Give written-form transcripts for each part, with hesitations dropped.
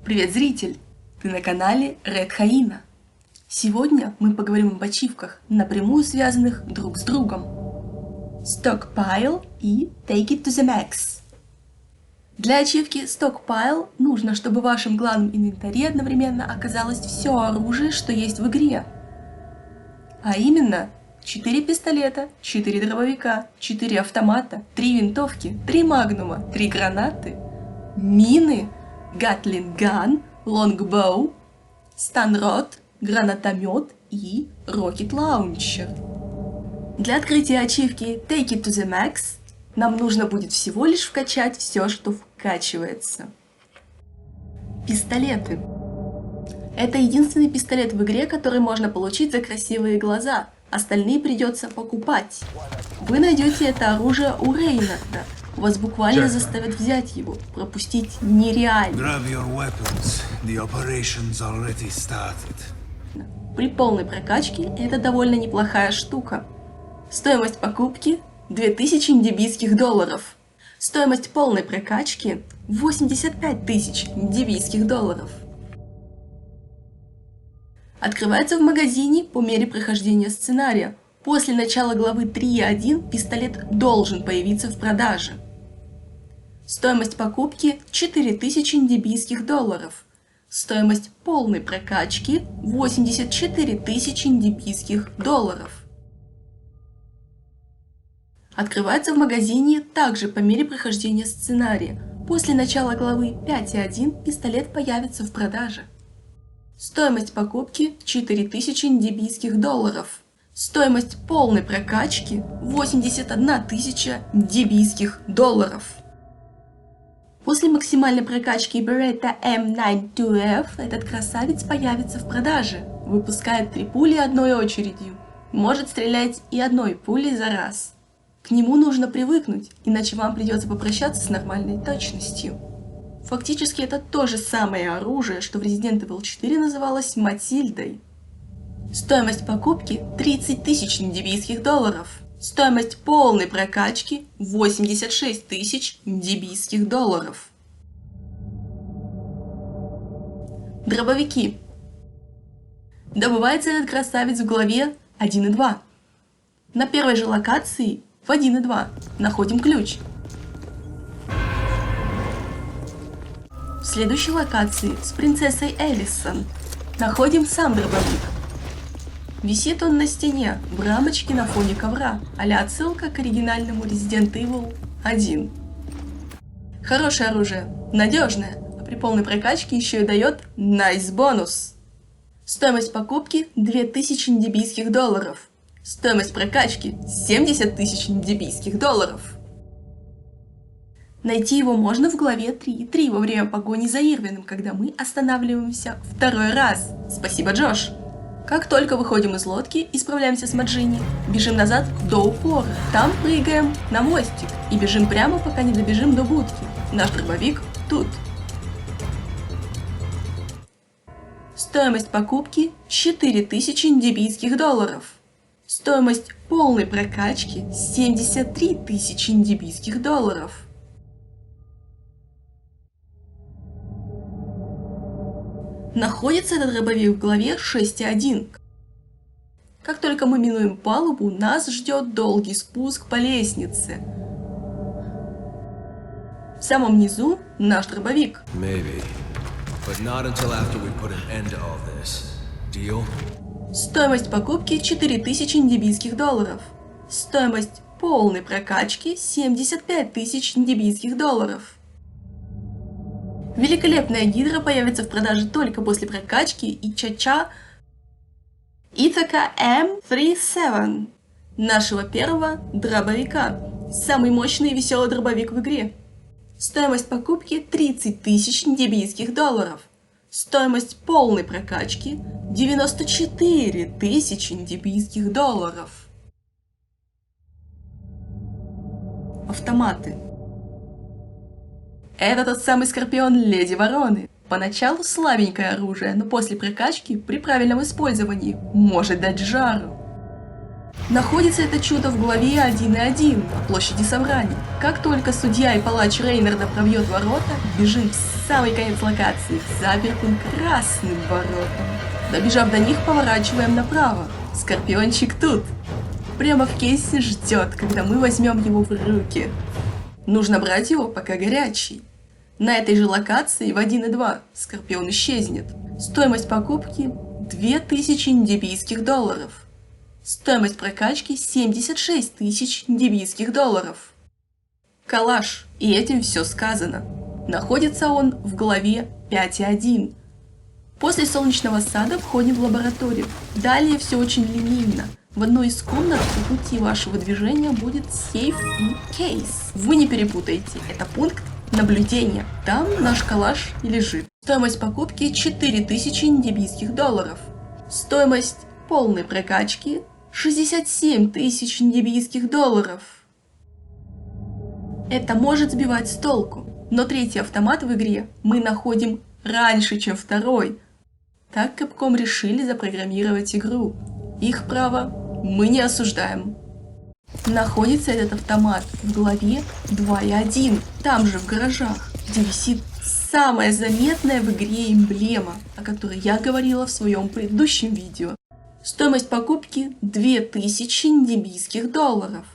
Привет, зритель! Ты на канале Red Hyena. Сегодня мы поговорим об ачивках, напрямую связанных друг с другом. Stockpile и Take it to the max. Для ачивки Stockpile нужно, чтобы в вашем главном инвентаре одновременно оказалось все оружие, что есть в игре. А именно 4 пистолета, 4 дробовика, 4 автомата, 3 винтовки, 3 магнума, 3 гранаты, мины, Gatling Gun, Longbow, станрод, гранатомет и Rocket Launcher. Для открытия ачивки Take it to the max нам нужно будет всего лишь вкачать все, что вкачивается. Пистолеты. Это единственный пистолет в игре, который можно получить за красивые глаза. Остальные придется покупать. Вы найдете это оружие у Рейнарда. Вас буквально заставят взять его. Пропустить нереально. При полной прокачке это довольно неплохая штука. Стоимость покупки 2000 индибийских долларов. Стоимость полной прокачки 85 тысяч индибийских долларов. Открывается в магазине по мере прохождения сценария. После начала главы 3.1 пистолет должен появиться в продаже. Стоимость покупки 4000 индибийских долларов. Стоимость полной прокачки 84 тысячи индибийских долларов. Открывается в магазине также по мере прохождения сценария. После начала главы 5.1 пистолет появится в продаже. Стоимость покупки 4000 индибийских долларов. Стоимость полной прокачки 81 тысяча индибийских долларов. После максимальной прокачки Beretta M92F этот красавец появится в продаже. Выпускает 3 пули одной очередью. Может стрелять и одной пулей за раз. К нему нужно привыкнуть, иначе вам придется попрощаться с нормальной точностью. Фактически это то же самое оружие, что в Resident Evil 4 называлось Матильдой. Стоимость покупки 30 тысяч индибийских долларов. Стоимость полной прокачки 86 тысяч индибийских долларов. Дробовики. Добывается этот красавец в главе 1.2. На первой же локации в 1.2 находим ключ. В следующей локации с принцессой Элисон находим сам дробовик. Висит он на стене в рамочке на фоне ковра, а-ля отсылка к оригинальному Resident Evil 1. Хорошее оружие, надежное, а при полной прокачке еще и дает Nice бонус. Стоимость покупки 2000 индибийских долларов. Стоимость прокачки 70 тысяч индибийских долларов. Найти его можно в главе 3.3 во время погони за Ирвином, когда мы останавливаемся второй раз. Спасибо, Джош! Как только выходим из лодки и справляемся с Маджини, бежим назад до упора. Там прыгаем на мостик и бежим прямо, пока не добежим до будки. Наш дробовик тут. Стоимость покупки 4000 индибийских долларов. Стоимость полной прокачки 73 тысячи индибийских долларов. Находится этот дробовик в главе 6.1. Как только мы минуем палубу, нас ждет долгий спуск по лестнице. В самом низу наш дробовик. Стоимость покупки 4000 индибийских долларов. Стоимость полной прокачки 75 тысяч индибийских долларов. Великолепная гидра появится в продаже только после прокачки и чача Итака M37, нашего первого дробовика. Самый мощный и веселый дробовик в игре. Стоимость покупки 30 тысяч индибийских долларов. Стоимость полной прокачки 94 тысячи индибийских долларов. Автоматы. Это тот самый Скорпион Леди Вороны. Поначалу слабенькое оружие, но после прокачки при правильном использовании может дать жару. Находится это чудо в главе 1.1 на площади собраний. Как только судья и палач Рейнарда пробьет ворота, бежим в самый конец локации, к запертым красным воротам. Добежав до них, поворачиваем направо. Скорпиончик тут. Прямо в кейсе ждет, когда мы возьмем его в руки. Нужно брать его, пока горячий. На этой же локации в 1.2 Скорпион исчезнет. Стоимость покупки 2000 индибийских долларов. Стоимость прокачки 76 тысяч индибийских долларов. Калаш, и этим все сказано. Находится он в главе 5.1. После солнечного сада входим в лабораторию. Далее все очень линейно. В одной из комнат по пути вашего движения будет сейф и кейс. Вы не перепутайте, это пункт наблюдения. Там наш калаш и лежит. Стоимость покупки 4000 индибийских долларов. Стоимость полной прокачки 67 тысяч индибийских долларов. Это может сбивать с толку, но третий автомат в игре мы находим раньше, чем второй. Так Capcom решили запрограммировать игру. Их право мы не осуждаем. Находится этот автомат в главе 2.1, там же в гаражах, где висит самая заметная в игре эмблема, о которой я говорила в своем предыдущем видео. Стоимость покупки 2000 индибийских долларов.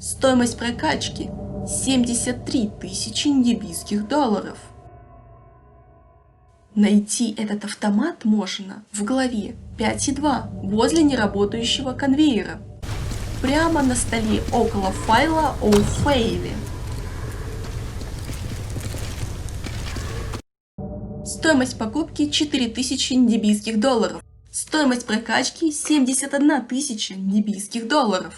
Стоимость прокачки 73 тысячи индибийских долларов. Найти этот автомат можно в главе 5.2 возле неработающего конвейера. Прямо на столе около файла о фейле. Стоимость покупки 4000 индибийских долларов. Стоимость прокачки 71 тысяча индибийских долларов.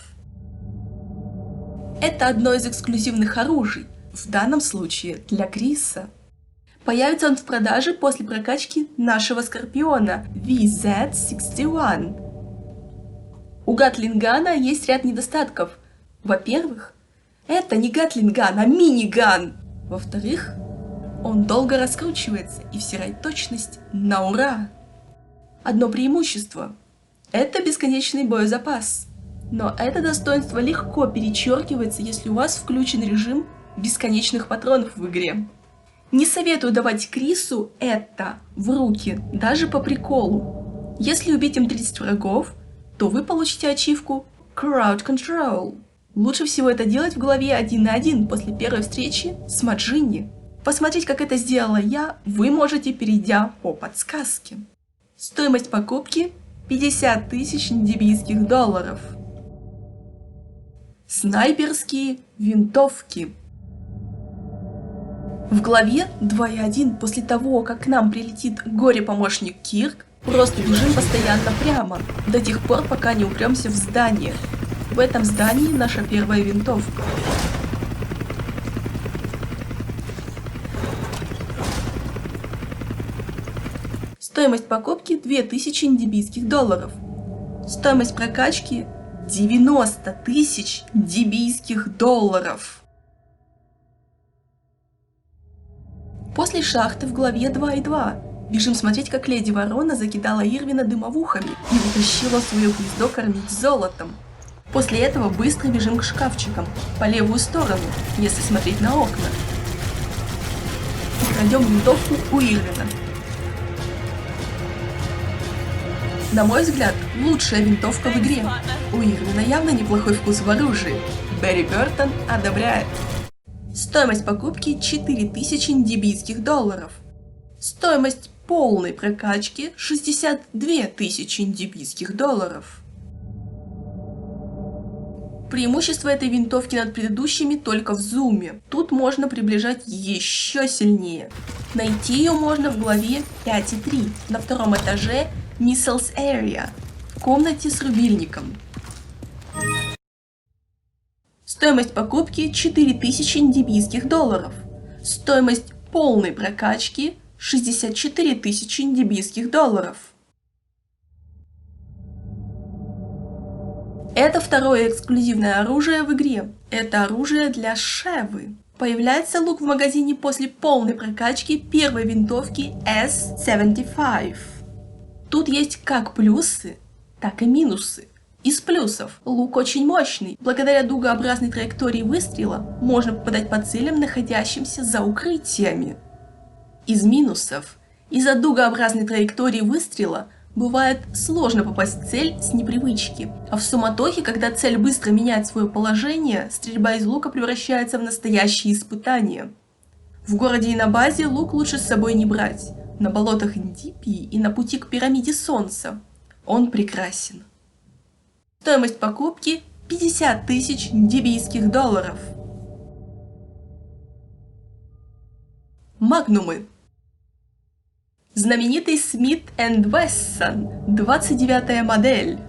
Это одно из эксклюзивных оружий, в данном случае для Криса. Появится он в продаже после прокачки нашего Скорпиона VZ61. У Гатлингана есть ряд недостатков. Во-первых, это не Гатлинган, а миниган. Во-вторых, он долго раскручивается и втирает точность на ура. Одно преимущество – это бесконечный боезапас. Но это достоинство легко перечеркивается, если у вас включен режим бесконечных патронов в игре. Не советую давать Крису это в руки, даже по приколу. Если убить им 30 врагов, то вы получите ачивку Crowd Control. Лучше всего это делать в главе 1.1 после первой встречи с Маджини. Посмотреть, как это сделала я, вы можете, перейдя по подсказке. Стоимость покупки 50 тысяч индибийских долларов. Снайперские винтовки. В главе 2.1 после того, как к нам прилетит горе-помощник Кирк, просто бежим постоянно прямо, до тех пор, пока не упремся в здание. В этом здании наша первая винтовка. Стоимость покупки 2000 индибийских долларов. Стоимость прокачки 90 тысяч индибийских долларов. После шахты в главе 2.2 бежим смотреть, как леди Ворона закидала Ирвина дымовухами и вытащила свое гнездо кормить золотом. После этого быстро бежим к шкафчикам по левую сторону, если смотреть на окна. И крадем винтовку у Ирвина. На мой взгляд, лучшая винтовка в игре. У Ирвина явно неплохой вкус в оружии. Берри Бертон одобряет. Стоимость покупки 4000 индибийских долларов. Стоимость полной прокачки 62 тысячи индибийских долларов. Преимущество этой винтовки над предыдущими только в зуме. Тут можно приближать еще сильнее. Найти ее можно в главе 5.3 на втором этаже Missiles Area, в комнате с рубильником. Стоимость покупки 4000 индибийских долларов. Стоимость полной прокачки 64 тысячи индибийских долларов. Это второе эксклюзивное оружие в игре. Это оружие для Шевы. Появляется лук в магазине после полной прокачки первой винтовки S75. Тут есть как плюсы, так и минусы. Из плюсов. Лук очень мощный. Благодаря дугообразной траектории выстрела можно попадать по целям, находящимся за укрытиями. Из минусов. Из-за дугообразной траектории выстрела бывает сложно попасть в цель с непривычки, а в суматохе, когда цель быстро меняет свое положение, стрельба из лука превращается в настоящее испытание. В городе и на базе лук лучше с собой не брать. На болотах Индипии и на пути к пирамиде Солнца он прекрасен. Стоимость покупки 50 тысяч ндибийских долларов. Магнумы. Знаменитый Смит & Вессон, 29-я модель.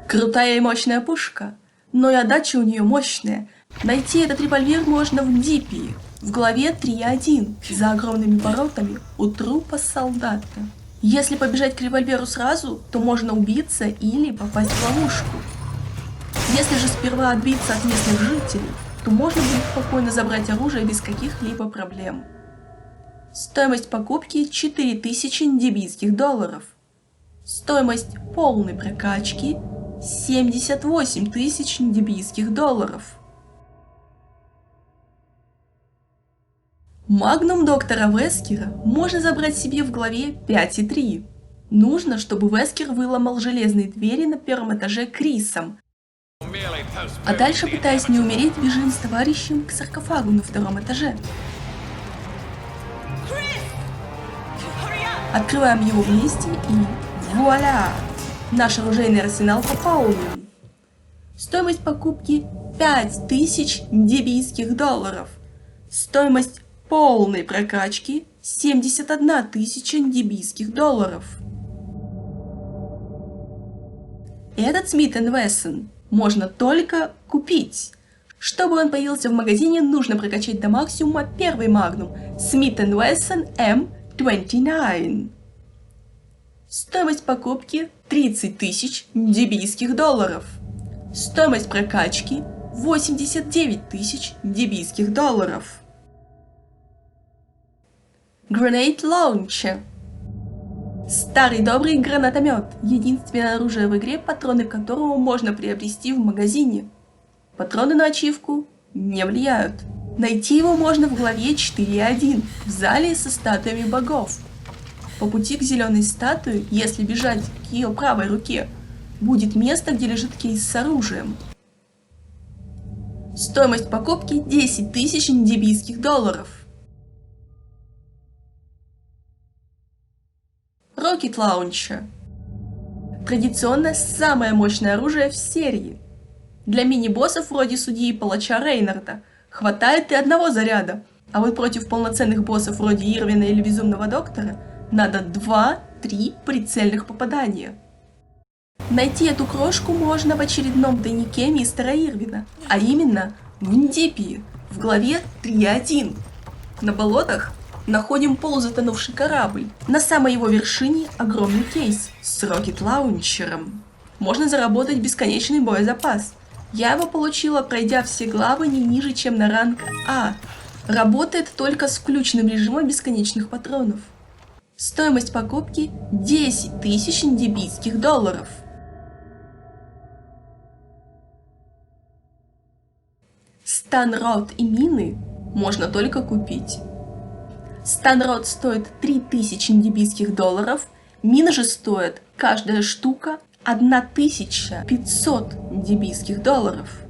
Крутая и мощная пушка, но и отдача у нее мощная. Найти этот револьвер можно в Индипии, в главе 3.1, за огромными воротами у трупа солдата. Если побежать к револьверу сразу, то можно убиться или попасть в ловушку. Если же сперва отбиться от местных жителей, то можно будет спокойно забрать оружие без каких-либо проблем. Стоимость покупки 4000 ндибийских долларов. Стоимость полной прокачки 78 тысяч ндибийских долларов. Магнум доктора Вескера можно забрать себе в главе 5.3. Нужно, чтобы Вескер выломал железные двери на первом этаже Крисом. А дальше, пытаясь не умереть, бежим с товарищем к саркофагу на втором этаже. Открываем его вместе и вуаля! Наш оружейный арсенал пополнен. Стоимость покупки 5000 ндибийских долларов. Стоимость полной прокачки 71 тысяча ндибийских долларов. Этот Смит & Вессон можно только купить. Чтобы он появился в магазине, нужно прокачать до максимума первый магнум Смит & Вессон M29. Стоимость покупки 30 тысяч ндибийских долларов. Стоимость прокачки 89 тысяч ндибийских долларов. Grenade Launcher. Старый добрый гранатомет. Единственное оружие в игре, патроны которого можно приобрести в магазине. Патроны на ачивку не влияют. Найти его можно в главе 4.1 в зале со статуями богов. По пути к зеленой статуе, если бежать к ее правой руке, будет место, где лежит кейс с оружием. Стоимость покупки 10 тысяч ндибийских долларов. Rocket Launcher. Традиционно самое мощное оружие в серии. Для мини-боссов вроде судьи и палача Рейнарда хватает и одного заряда, а вот против полноценных боссов вроде Ирвина или Безумного Доктора надо 2-3 прицельных попадания. Найти эту крошку можно в очередном тайнике мистера Ирвина, а именно в Индипии, в главе 3.1. На болотах находим полузатонувший корабль. На самой его вершине огромный кейс с рокет-лаунчером. Можно заработать бесконечный боезапас. Я его получила, пройдя все главы не ниже, чем на ранг А. Работает только с включенным режимом бесконечных патронов. Стоимость покупки 10 тысяч ндибийских долларов. Станрод и мины можно только купить. Станрод стоит 3000 ндибийских долларов, мины же стоят каждая штука 1500 ндибийских долларов.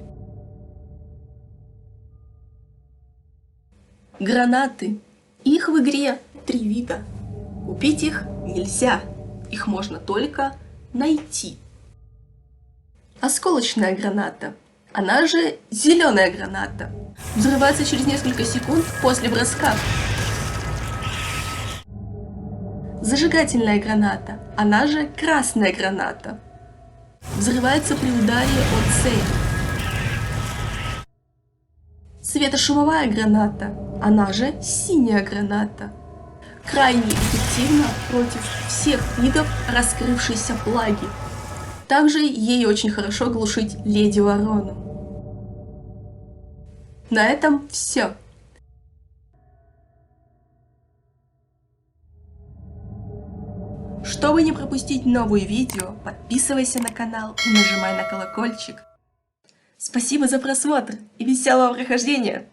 Гранаты. Их в игре 3 вида. Купить их нельзя, их можно только найти. Осколочная граната, она же зеленая граната, взрывается через несколько секунд после броска. Зажигательная граната, она же красная граната, взрывается при ударе от цели. Светошумовая граната, она же синяя граната, крайне эффективна против всех видов раскрывшейся плаги. Также ей очень хорошо глушить Леди Ворону. На этом все. Что Чтобы не пропустить новые видео, подписывайся на канал и нажимай на колокольчик. Спасибо за просмотр и веселого прохождения!